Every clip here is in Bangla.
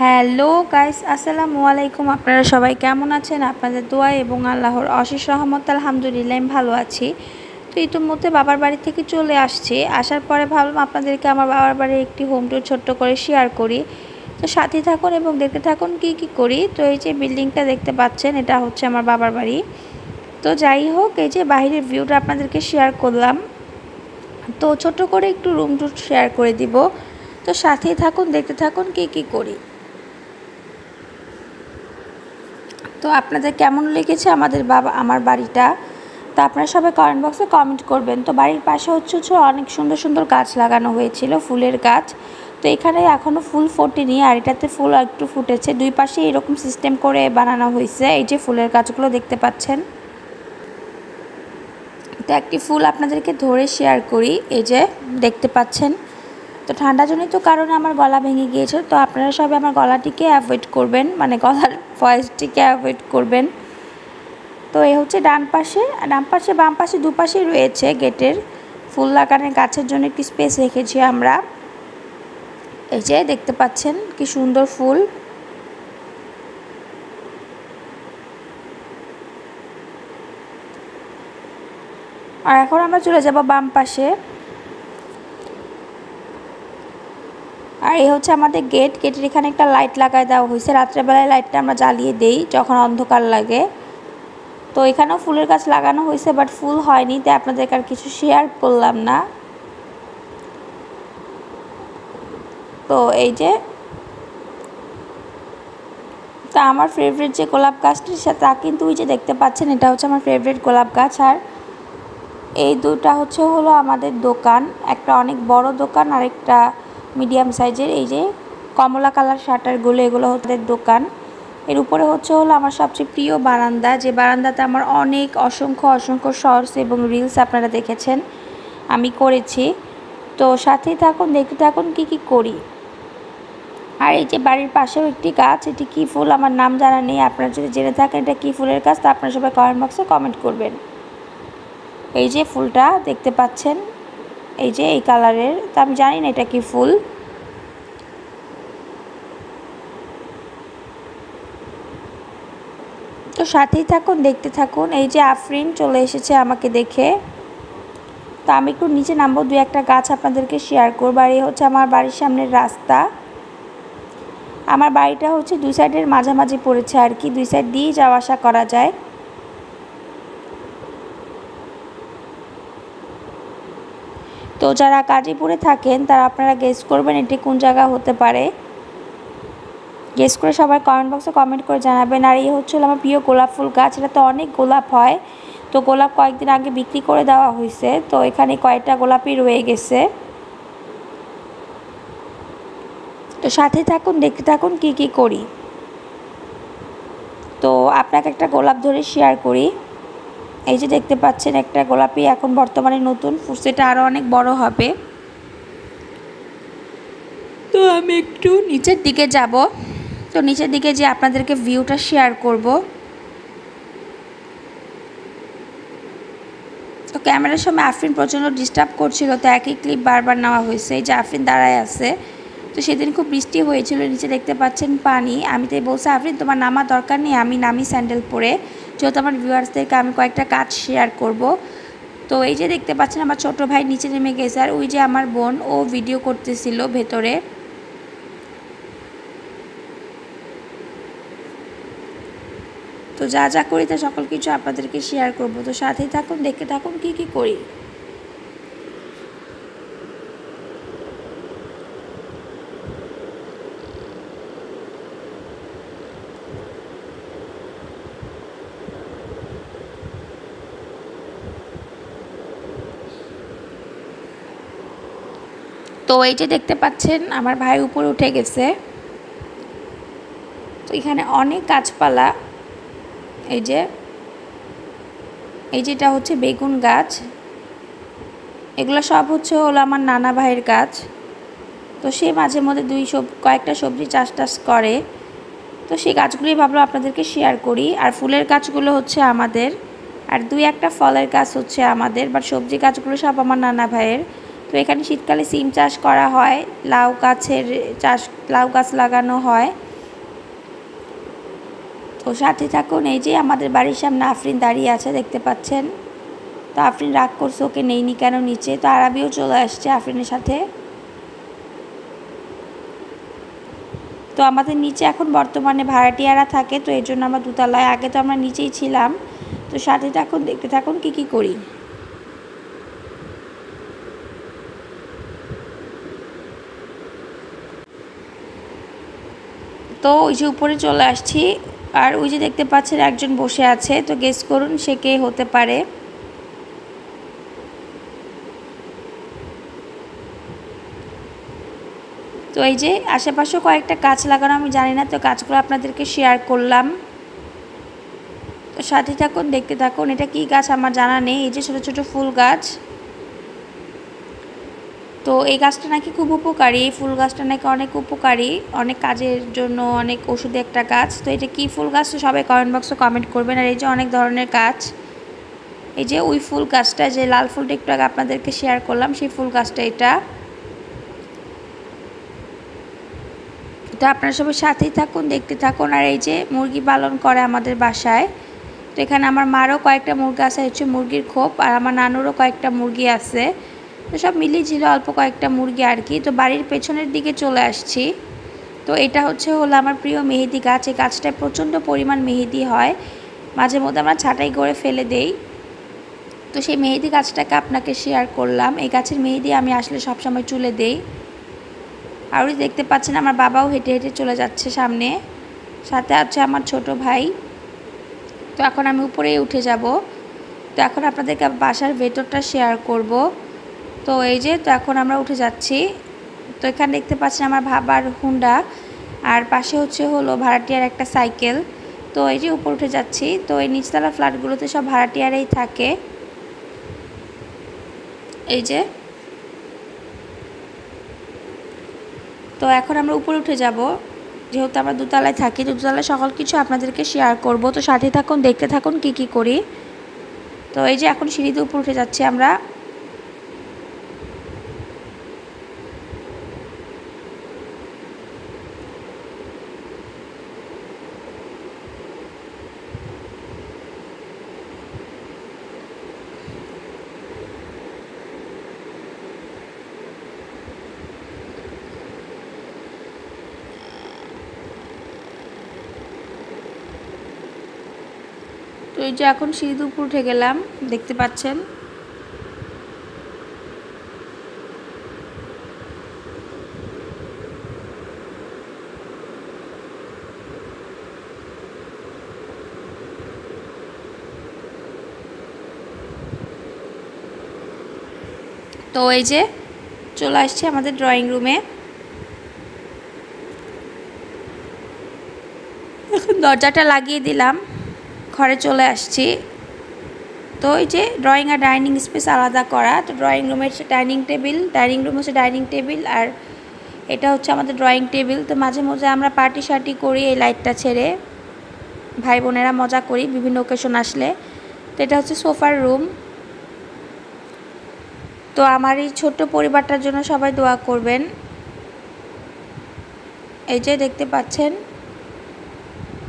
হ্যালো গাইস, আসসালামু আলাইকুম। আপনারা সবাই কেমন আছেন? আপনাদের দোয়া এবং আল্লাহর অশেষ রহমত আলহামদুলিল্লাহ আমি ভালো আছি। তো ইতিমধ্যে বাবার বাড়ি থেকে চলে আসছি। আসার পরে ভাবলাম আপনাদেরকে আমার বাবার বাড়ির একটি হোম ট্যুর ছোট্ট করে শেয়ার করি। তো সাথে থাকুন এবং দেখতে থাকুন কি করি। তো এই যে বিল্ডিংটা দেখতে পাচ্ছেন, এটা হচ্ছে আমার বাবার বাড়ি। তো যাই হোক, এই যে বাইরের ভিউটা আপনাদেরকে শেয়ার করলাম। তো ছোট্ট করে একটু রুম ট্যুর শেয়ার করে দিব। তো সাথেই থাকুন, দেখতে থাকুন কি করি। তো আপনাদের কেমন লেগেছে আমার বাড়িটা? তো আপনারা সবাই কমেন্ট বক্সে কমেন্ট করবেন। তো বাড়ির পাশে হচ্ছে অনেক সুন্দর সুন্দর গাছ লাগানো হয়েছিল, ফুলের গাছ। তো এখানে এখনও ফুল ফোটেনি, আর এটাতে ফুল একটু ফুটেছে। দুই পাশে এরকম সিস্টেম করে বানানো হয়েছে। এই যে ফুলের গাছগুলো দেখতে পাচ্ছেন। তো একটি ফুল আপনাদেরকে ধরে শেয়ার করি। এই যে দেখতে পাচ্ছেন। তো ঠান্ডাজনিত কারণে আমার গলা ভেঙে গিয়েছে। তো আপনারা সবাই আমার গলাটিকে অ্যাভয়েড করবেন, মানে গলার ভয়েসটিকে অ্যাভয়েড করবেন। তো এই হচ্ছে ডান পাশে বাম পাশে দুপাশেই রয়েছে গেটের ফুল লাগানোর গাছের জন্য একটি স্পেস রেখেছি আমরা। এই যে দেখতে পাচ্ছেন কি সুন্দর ফুল। আর এখন আমরা চলে যাব বাম পাশে। আর এই হচ্ছে আমাদের গেটের এখানে একটা লাইট লাগাই দেওয়া হয়েছে। রাত্রেবেলায় লাইটটা আমরা জ্বালিয়ে দেই যখন অন্ধকার লাগে। তো এখানেও ফুলের গাছ লাগানো হয়েছে, বাট ফুল হয়নি, তাই আপনাদেরকে আর কিছু শেয়ার করলাম না। তো এই যে তা আমার ফেভারিট যে গোলাপ গাছটি তা কিন্তু ওই যে দেখতে পাচ্ছেন, এটা হচ্ছে আমার ফেভারিট গোলাপ গাছ। আর এই দুটা হলো আমাদের দোকান, একটা অনেক বড় দোকান আর একটা মিডিয়াম সাইজের। এই যে কমলা কালার শাটারগুলো, এগুলো হচ্ছে দোকান। এর উপরে হলো আমার সবচেয়ে প্রিয় বারান্দা, যে বারান্দাতে আমার অসংখ্য শর্টস এবং রিলস আপনারা দেখেছেন আমি করেছি। তো সাথেই থাকুন, দেখতে থাকুন কি করি। আর এই যে বাড়ির পাশেও একটি গাছ, এটি কী ফুল আমার নাম জানা নেই। আপনারা যদি জেনে থাকেন এটা কী ফুলের গাছ, তা আপনারা সবাই কমেন্ট বক্সে কমেন্ট করবেন। এই যে ফুলটা দেখতে পাচ্ছেন, এই যে এই কালারের, তা আমি জানি না এটা কী ফুল। তো সাথেই থাকুন, দেখতে থাকুন। এই যে আফরিন চলে এসেছে আমাকে দেখে। তো আমি একটু নিচে নামবো, দু একটা গাছ আপনাদেরকে শেয়ার করবো। আর এই হচ্ছে আমার বাড়ির সামনের রাস্তা। আমার বাড়িটা হচ্ছে দুই সাইডের মাঝামাঝি পড়েছে আর কি, দুই সাইড দিয়েই যাওয়া আসা করা যায়। তো যারা গাজীপুরে থাকেন তারা আপনারা গেস করবেন এটি কোন জায়গা হতে পারে। গেস করে সবাই কমেন্ট বক্সে কমেন্ট করে জানাবেন। আর এই হচ্ছে আমার প্রিয় গোলাপ ফুল গাছ। এটা তো অনেক গোলাপ হয়। তো গোলাপ কয়েকদিন আগে বিক্রি করে দেওয়া হয়েছে। তো এখানে কয়েকটা গোলাপই রয়ে গেছে। তো সাথে থাকুন, দেখতে থাকুন কি করি। তো আপনাকে একটা গোলাপ ধরে শেয়ার করি। এই যে দেখতে পাচ্ছেন একটা গোলাপি এখন বর্তমানে নতুন ফুটছে, এটা আরও অনেক বড় হবে। তো আমি একটু নিচের দিকে যাব। তো নিচের দিকে যে আপনাদেরকে ভিউটা শেয়ার করব। তো ক্যামেরার সময় আফরিন প্রচণ্ড ডিস্টার্ব করছিল, তো একই ক্লিপ বারবার নেওয়া হয়েছে। এই যে আফরিন দাঁড়ায় আছে। তো সেদিন খুব বৃষ্টি হয়েছিল, নিচে দেখতে পাচ্ছেন পানি। আমি তাই বলছি আফরিন তোমার নামার দরকার নেই, আমি নামি স্যান্ডেল পরে, যেহেতু আমার ভিউয়ার্সদেরকে আমি কয়েকটা কাজ শেয়ার করব। তো এই যে দেখতে পাচ্ছেন আমার ছোট ভাই নিচে নেমে গেছে। আর ওই যে আমার বোন, ও ভিডিও করতেছিল ভেতরে। তো যা করি তা সকল কিছু আপনাদেরকে শেয়ার করব। তো সাথেই থাকুন, দেখতে থাকুন কি করি। তো এই যে দেখতে পাচ্ছেন আমার ভাই উপরে উঠে গেছে। তো এখানে অনেক গাছপালা। এই যেটা হচ্ছে বেগুন গাছ। এগুলো সব হলো আমার নানা ভাইয়ের গাছ। তো সে মাঝে মধ্যে কয়েকটা সবজি চাষ করে। তো সেই গাছগুলোই ভাবলাম আপনাদেরকে শেয়ার করি। আর ফুলের গাছগুলো হচ্ছে আমাদের, আর দুই একটা ফলের গাছ হচ্ছে আমাদের, বাট সবজি গাছগুলো সব আমার নানা ভাইয়ের। তো তো এখানে শীতকালে সিম চাষ করা হয়, লাউ গাছ লাগানো হয়। তো সাথে থাকুন। এই যে আমাদের বাড়ির সামনে আফরিন দাঁড়িয়ে আছে, দেখতে পাচ্ছেন। তো আফরিন রাগ করছে, ওকে নেইনি কেন নিচে। তো আরাবিও চলে আসছে আফরিনের সাথে। তো আমাদের নিচে এখন বর্তমানে ভাড়াটিয়ারা থাকে, তো এই জন্য আমরা দোতলায়। আগে তো আমরা নিচেই ছিলাম। তো সাথে থাকুন, দেখতে থাকুন কি করি। তো ওই যে উপরে চলে আসছি, আর ওই যে দেখতে পাচ্ছেন একজন বসে আছে। তো গেস করুন সে কে হতে পারে। তো এই যে আশেপাশেও কয়েকটা গাছ লাগানো, আমি জানি না, তো গাছগুলো আপনাদেরকে শেয়ার করলাম। তো সাথে থাকুন, দেখতে থাকুন। এটা কি গাছ আমার জানা নেই। এই যে ছোটো ছোটো ফুল গাছ। তো এই গাছটা নাকি খুব উপকারী, এই ফুল গাছটা নাকি অনেক উপকারী, অনেক কাজের জন্য, অনেক ওষুধি একটা গাছ। তো এটা কি ফুল গাছ, তো সবাই কমেন্ট বক্সে কমেন্ট করবেন। আর এই যে অনেক ধরনের গাছ, এই যে ওই ফুল গাছটা, যে লাল ফুলটা একটু আগে আপনাদেরকে শেয়ার করলাম, সেই ফুল গাছটা এটা। তো আপনারা সবাই সাথেই থাকুন, দেখতে থাকুন। আর এই যে মুরগি পালন করে আমাদের বাসায়। তো এখানে আমার মারও কয়েকটা মুরগি আছে, হচ্ছে মুরগির খোপ, আর আমার নানুরও কয়েকটা মুরগি আছে। তো সব মিলিয়ে ছিল অল্প কয়েকটা মুরগি আর কি। তো বাড়ির পেছনের দিকে চলে আসছি। তো এটা হলো আমার প্রিয় মেহেদি গাছ। এই গাছটায় প্রচণ্ড পরিমাণ মেহেদি হয়, মাঝে মধ্যে আমরা ছাঁটাই করে ফেলে দেই। তো সেই মেহেদি গাছটাকে আপনাকে শেয়ার করলাম। এই গাছের মেহেদি আমি আসলে সবসময় চুলে দেই। আর ওই দেখতে পাচ্ছেন আমার বাবাও হেঁটে হেঁটে চলে যাচ্ছে সামনে, সাথে আছে আমার ছোট ভাই। তো এখন আমি উপরেই উঠে যাব। তো এখন আপনাদেরকে বাসার ভেতরটা শেয়ার করব। তো এই যে, তো এখন আমরা উঠে যাচ্ছি। তো এখানে দেখতে পাচ্ছেন আমার বাবার হুন্ডা, আর পাশে হলো ভাড়াটিয়ার একটা সাইকেল। তো এই যে উপর উঠে যাচ্ছি। তো এই নিচতলা ফ্ল্যাটগুলোতে সব ভাড়াটিয়ারাই থাকে। এই যে, তো এখন আমরা উপরে উঠে যাব, যেহেতু আমরা দোতলায় থাকি। দোতলায় সকল কিছু আপনাদেরকে শেয়ার করব। তো সাথে থাকুন, দেখতে থাকুন কি করি। তো এই যে এখন সিঁড়িতে উপরে উঠে যাচ্ছি আমরা। তো এই যে এখন সিঁড়িতে উপরে উঠে গেলাম, দেখতে পাচ্ছেন। তো এই যে চলে আসছি আমাদের ড্রয়িং রুমে। এখন দরজাটা লাগিয়ে দিলাম, ঘরে চলে আসছি। তো এই যে ড্রয়িং আর ডাইনিং স্পেস আলাদা করা। তো ড্রয়িং রুমের হচ্ছে ডাইনিং রুম হচ্ছে ডাইনিং টেবিল, আর এটা হচ্ছে আমাদের ড্রয়িং টেবিল। তো মাঝে মাঝে আমরা পার্টি করি এই লাইটটা ছেড়ে, ভাই বোনেরা মজা করি বিভিন্ন ওকেশন আসলে। তো এটা হচ্ছে সোফার রুম। তো আমার এই ছোট্ট পরিবারটার জন্য সবাই দোয়া করবেন। এই যে দেখতে পাচ্ছেন।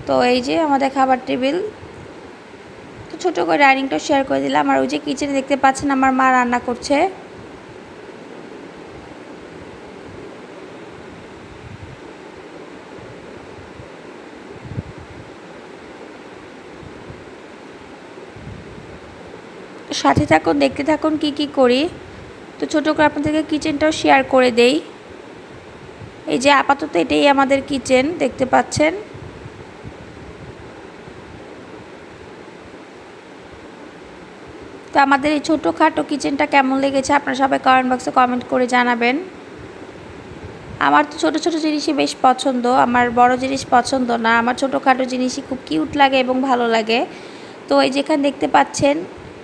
তো এই যে আমাদের খাবার টেবিল। তো ছোটো করে ডাইনিংটা শেয়ার করে দিলাম। আর ওই যে কিচেনে দেখতে পাচ্ছেন আমার মা রান্না করছে। সাথে থাকুন, দেখতে থাকুন কি করি। তো ছোটো করে আপনাদেরকে কিচেনটাও শেয়ার করে দেই। এই যে আপাতত এটাই আমাদের কিচেন, দেখতে পাচ্ছেন। তো আমাদের এই ছোটোখাটো কিচেনটা কেমন লেগেছে আপনারা সবাই কমেন্ট বক্সে কমেন্ট করে জানাবেন। আমার তো ছোটো ছোটো জিনিসই বেশ পছন্দ, আমার বড় জিনিস পছন্দ না। আমার ছোটোখাটো জিনিসই খুব কিউট লাগে এবং ভালো লাগে। তো এই যেখানে দেখতে পাচ্ছেন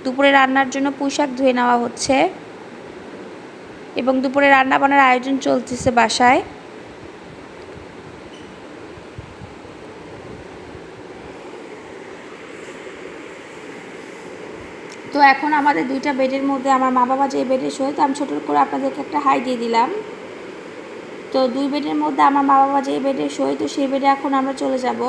দুপুরে রান্নার জন্য পুঁই শাক ধুয়ে নেওয়া হচ্ছে, এবং দুপুরে রান্না বান্নার আয়োজন চলতেছে বাসায়। তো এখন আমাদের দুইটা বেডের মধ্যে আমার মা বাবা যে বেডে শোয়, তো আমি ছোটো করে আপনাদেরকে একটা হাই দিয়ে দিলাম। তো দুই বেডের মধ্যে আমার মা বাবা যে বেডে শোয়, তো সেই বেডে এখন আমরা চলে যাব।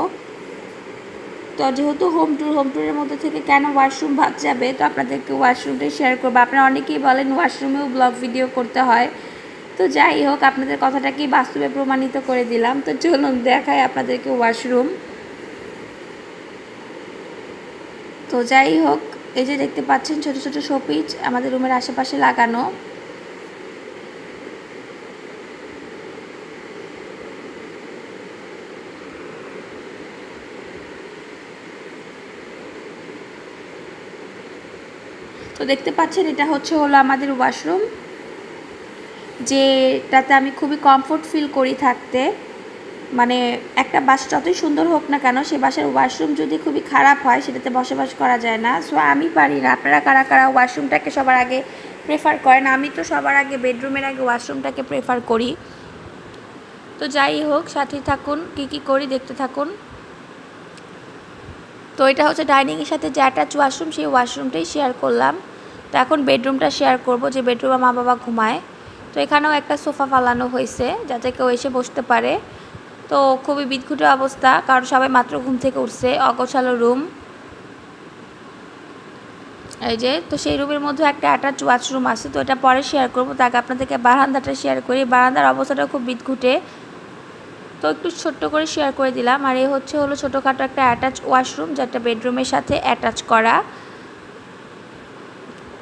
তো যেহেতু হোম ট্যুরের মধ্যে থেকে কেন ওয়াশরুম বাদ যাবে, তো আপনাদেরকে ওয়াশরুমটাই শেয়ার করবো। আপনারা অনেকেই বলেন ওয়াশরুমেও ব্লগ ভিডিও করতে হয়, তো যাই হোক আপনাদের কথাটাকেই বাস্তবে প্রমাণিত করে দিলাম। তো চলুন দেখাই আপনাদেরকে ওয়াশরুম। তো যাই হোক, এই যে দেখতে পাচ্ছেন ছোট ছোট শোপিস আমাদের রুমের আশেপাশে লাগানো। তো দেখতে পাচ্ছেন এটা হলো আমাদের ওয়াশরুম, যেটাতে আমি খুবই কমফোর্ট ফিল করি থাকতে। মানে একটা বাসা যতই সুন্দর হোক না কেন, সে বাসার ওয়াশরুম যদি খুবই খারাপ হয় সেটাতে বসবাস করা যায় না। সো আমি পারি না। আপনারা কারা কারা ওয়াশরুমটাকে সবার আগে প্রেফার করেন? আমি তো সবার আগে বেডরুমের আগে ওয়াশরুমটাকে প্রেফার করি। তো যাই হোক, সাথে থাকুন, কি করি দেখতে থাকুন। তো এটা হচ্ছে ডাইনিংয়ের সাথে যে অ্যাটাচ ওয়াশরুম, সেই ওয়াশরুমটাই শেয়ার করলাম। তো এখন বেডরুমটা শেয়ার করব, যে বেডরুমে মা বাবা ঘুমায়। তো এখানেও একটা সোফা ফালানো হয়েছে যাতে কেউ এসে বসতে পারে। তো খুবই বিদঘুটে অবস্থা, কারণ সবাই মাত্র ঘুম থেকে উঠছে, অগোছালো রুম। এই যে, তো সেই রুমের মধ্যে একটা অ্যাটাচ ওয়াশরুম আছে, তো এটা পরে শেয়ার করবো। তাকে আপনাদেরকে বারান্দাটা শেয়ার করি। বারান্দার অবস্থাটা খুব বিদঘুটে, তো একটু ছোট্ট করে শেয়ার করে দিলাম। আর এই হলো ছোটোখাটো একটা অ্যাটাচ ওয়াশরুম, যেটা বেডরুমের সাথে অ্যাটাচ করা।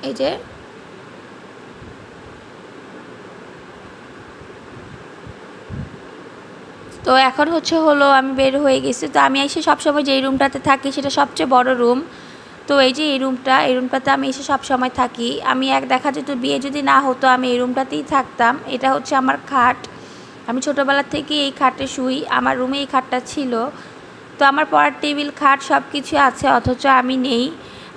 এই যে, তো এখন আমি বের হয়ে গেছি। তো আমি এসে সবসময় যেই রুমটাতে থাকি সেটা সবচেয়ে বড় রুম। তো এই যে এই রুমটাতে আমি এসে সবসময় থাকি। আমি দেখা যেত বিয়ে যদি না হতো আমি এই রুমটাতেই থাকতাম। এটা হচ্ছে আমার খাট। আমি ছোটোবেলা থেকে এই খাটে শুই, আমার রুমে এই খাটটা ছিল। তো আমার পড়ার টেবিল, খাট সব কিছু আছে, অথচ আমি নেই।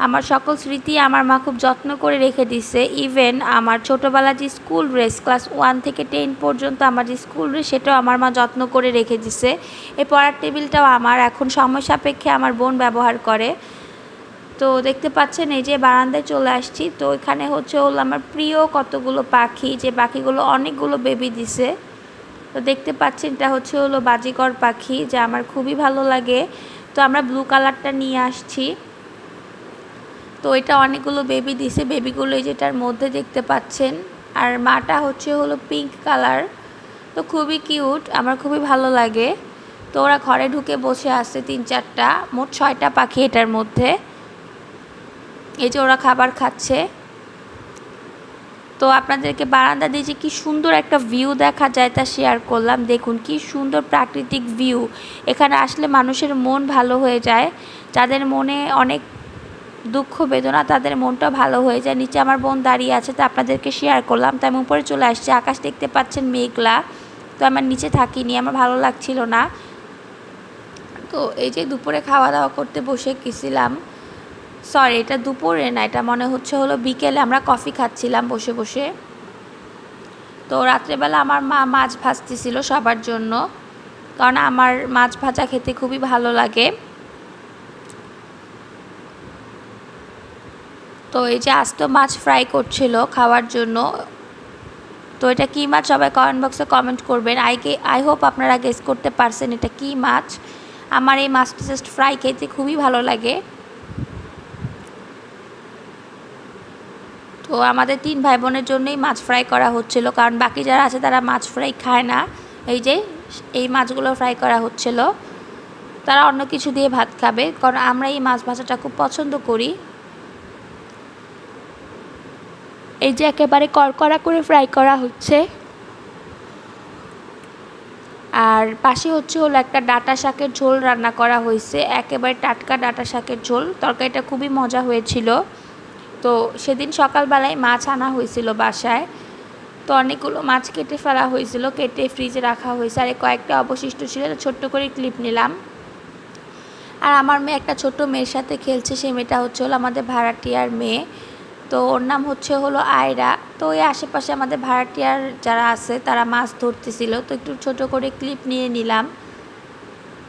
আমার সকল স্মৃতি আমার মা খুব যত্ন করে রেখে দিছে। ইভেন আমার ছোটোবেলা যে স্কুল ড্রেস, ক্লাস 1 থেকে 10 পর্যন্ত আমার যে স্কুল ড্রেস, সেটাও আমার মা যত্ন করে রেখে দিছে। এই পড়ার টেবিলটাও আমার, এখন সময় সাপেক্ষে আমার বোন ব্যবহার করে। তো দেখতে পাচ্ছেন এই যে বারান্দায় চলে আসছি। তো এখানে আমার প্রিয় কতগুলো পাখি, যে পাখিগুলো অনেকগুলো বেবি দিছে। তো দেখতে পাচ্ছেন এটা বাজিকর পাখি, যা আমার খুবই ভালো লাগে। তো আমরা ব্লু কালারটা নিয়ে আসছি। তো এটা অনেকগুলো বেবি দিছে, বেবিগুলো এই যেটার মধ্যে দেখতে পাচ্ছেন। আর মাটা পিঙ্ক কালার। তো খুবই কিউট, আমার খুবই ভালো লাগে। তো ওরা ঘরে ঢুকে বসে আছে 3-4টা, মোট 6টা পাখি এটার মধ্যে। এই যে ওরা খাবার খাচ্ছে। তো আপনাদেরকে বারান্দা দিয়ে যে কি সুন্দর একটা ভিউ দেখা যায় তা শেয়ার করলাম। দেখুন কি সুন্দর প্রাকৃতিক ভিউ। এখানে আসলে মানুষের মন ভালো হয়ে যায়। যাদের মনে অনেক দুঃখ বেদনা, তাদের মনটা ভালো হয়ে যায়। নিচে আমার বোন দাঁড়িয়ে আছে, তো আপনাদেরকে শেয়ার করলাম। তো আমি উপরে চলে আসছি। আকাশ দেখতে পাচ্ছেন মেঘলা। তো আমার নিচে থাকিনি, আমার ভালো লাগছিল না। তো এই যে দুপুরে খাওয়া দাওয়া করতে বসে গেছিলাম। সরি, এটা দুপুরে না, এটা মনে হলো বিকেলে। আমরা কফি খাচ্ছিলাম বসে বসে। তো রাত্রেবেলা আমার মা মাছ ভাজতেছিল সবার জন্য, কারণ আমার মাছ ভাজা খেতে খুবই ভালো লাগে। তো এই যে আস্ত মাছ ফ্রাই করছিল খাওয়ার জন্য। তো এটা কী মাছ সবাই কমেন্ট বক্সে কমেন্ট করবেন। আই হোপ আপনারা গেস করতে পারছেন এটা কী মাছ। আমার এই মাছটা জাস্ট ফ্রাই খেতে খুবই ভালো লাগে। তো আমাদের 3 ভাই বোনের জন্যই মাছ ফ্রাই করা হচ্ছিল, কারণ বাকি যারা আছে তারা মাছ ফ্রাই খায় না। এই যে এই মাছগুলো ফ্রাই করা হচ্ছিল, তারা অন্য কিছু দিয়ে ভাত খাবে, কারণ আমরা এই মাছ ভাজাটা খুব পছন্দ করি। এই যে একেবারে কড়কড়া করে ফ্রাই করা হচ্ছে। আর পাশে একটা ডাঁটা শাকের ঝোল রান্না করা হয়েছে, একেবারে টাটকা ডাঁটা শাকের ঝোল। তরকারিটা খুবই মজা হয়েছিল। তো সেদিন সকালবেলায় মাছ আনা হয়েছিল বাসায়। তো অনেকগুলো মাছ কেটে ফেলা হয়েছিল, কেটে ফ্রিজে রাখা হয়েছে। আর কয়েকটা অবশিষ্ট ছিল, ছোট্ট করে ক্লিপ নিলাম। আর আমার মেয়ে একটা ছোট্ট মেয়ের সাথে খেলছে। সেই মেয়েটা আমাদের ভাড়াটিয়ার মেয়ে। তো ওর নাম আয়রা। তো এই আশেপাশে আমাদের ভাড়াটিয়ার যারা আছে তারা মাছ ধরতেছিল, তো একটু ছোট করে ক্লিপ নিয়ে নিলাম।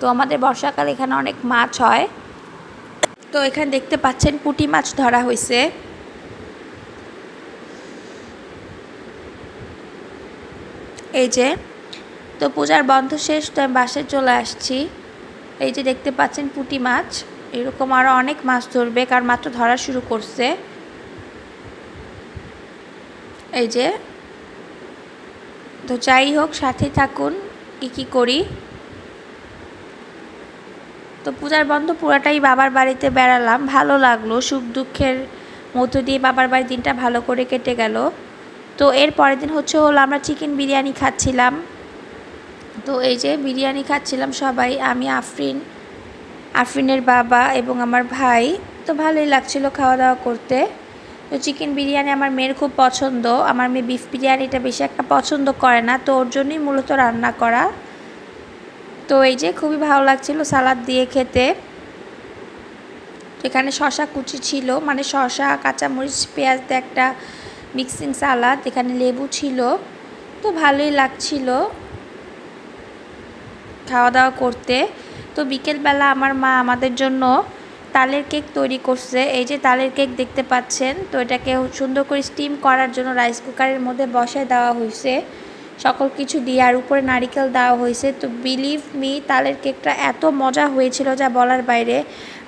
তো আমাদের বর্ষাকালে এখানে অনেক মাছ হয়। তো এখানে দেখতে পাচ্ছেন পুঁটি মাছ ধরা হয়েছে। এই যে, তো পূজার বন্ধ শেষ, তো আমি বাসায় চলে আসছি। এই যে দেখতে পাচ্ছেন পুঁটি মাছ, এরকম আরও অনেক মাছ ধরবে, কারণ মাত্র ধরা শুরু করছে। এই যে, তো যাই হোক, সাথেই থাকুন কি করি। তো পূজার বন্ধ পুরাটাই বাবার বাড়িতে বেড়ালাম, ভালো লাগলো, সুখ দুঃখের মধ্য দিয়ে বাবার বাড়ির দিনটা ভালো করে কেটে গেল। তো এর পরের দিন হলো আমরা চিকেন বিরিয়ানি খাচ্ছিলাম। তো এই যে বিরিয়ানি খাচ্ছিলাম সবাই, আমি, আফরিনের বাবা এবং আমার ভাই। তো ভালোই লাগছিল খাওয়া দাওয়া করতে। তো চিকেন বিরিয়ানি আমার মেয়ের খুব পছন্দ, আমার মেয়ে বিফ বিরিয়ানিটা বেশি একটা পছন্দ করে না, তো ওর জন্যই মূলত রান্না করা। তো এই যে খুবই ভালো লাগছিল সালাদ দিয়ে খেতে। এখানে শসা কুচি ছিল, মানে শসা, কাঁচামরিচ, পেঁয়াজ দিয়ে একটা মিক্সিং সালাদ, এখানে লেবু ছিল। তো ভালোই লাগছিল খাওয়া দাওয়া করতে। তো বিকেলবেলা আমার মা আমাদের জন্য তালের কেক তৈরি করছে। এই যে তালের কেক দেখতে পাচ্ছেন। তো এটাকে সুন্দর করে স্টিম করার জন্য রাইস কুকারের মধ্যে বসায় দেওয়া হয়েছে সকল কিছু দিয়ে, আর উপরে নারিকেল দেওয়া হয়েছে। তো বিলিভ মি, তালের কেকটা এত মজা হয়েছিল যা বলার বাইরে।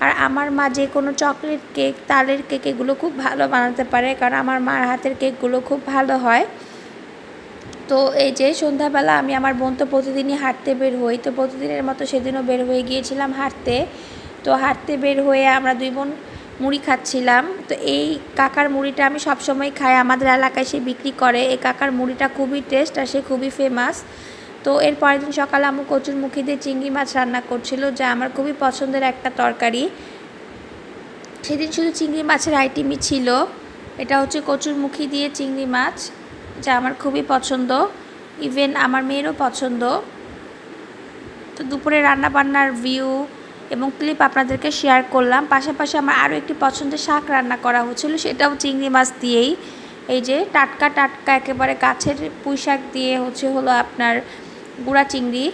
আর আমার মা যে কোনো চকলেট কেক, তালের কেক এগুলো খুব ভালো বানাতে পারে, কারণ আমার মার হাতের কেকগুলো খুব ভালো হয়। তো এই যে সন্ধ্যাবেলা আমি, আমার বোন তো প্রতিদিনই হাঁটতে বের হই, তো প্রতিদিনের মতো সেদিনও বের হয়ে গিয়েছিলাম হাঁটতে। তো হাঁটতে বের হয়ে আমরা দুই বোন মুড়ি খাচ্ছিলাম। তো এই কাকার মুড়িটা আমি সবসময় খাই, আমাদের এলাকায় সে বিক্রি করে। এই কাকার মুড়িটা খুবই টেস্ট আর সে খুবই ফেমাস। তো এর পরের দিন সকালে আম্মু কচুরমুখী দিয়ে চিংড়ি মাছ রান্না করছিল, যা আমার খুবই পছন্দের একটা তরকারি। সেদিন শুধু চিংড়ি মাছের আইটেমই ছিল। এটা হচ্ছে কচুরমুখী দিয়ে চিংড়ি মাছ, যা আমার খুবই পছন্দ, ইভেন আমার মেয়েরও পছন্দ। তো দুপুরে রান্নাবান্নার ভিউ এবং ক্লিপ আপনাদেরকে শেয়ার করলাম। পাশাপাশি আমার আরও একটি পছন্দের শাক রান্না করা হচ্ছিল, সেটাও চিংড়ি মাছ দিয়েই। এই যে টাটকা টাটকা একেবারে গাছের পুঁই শাক দিয়ে হলো আপনার গুঁড়া চিংড়ি।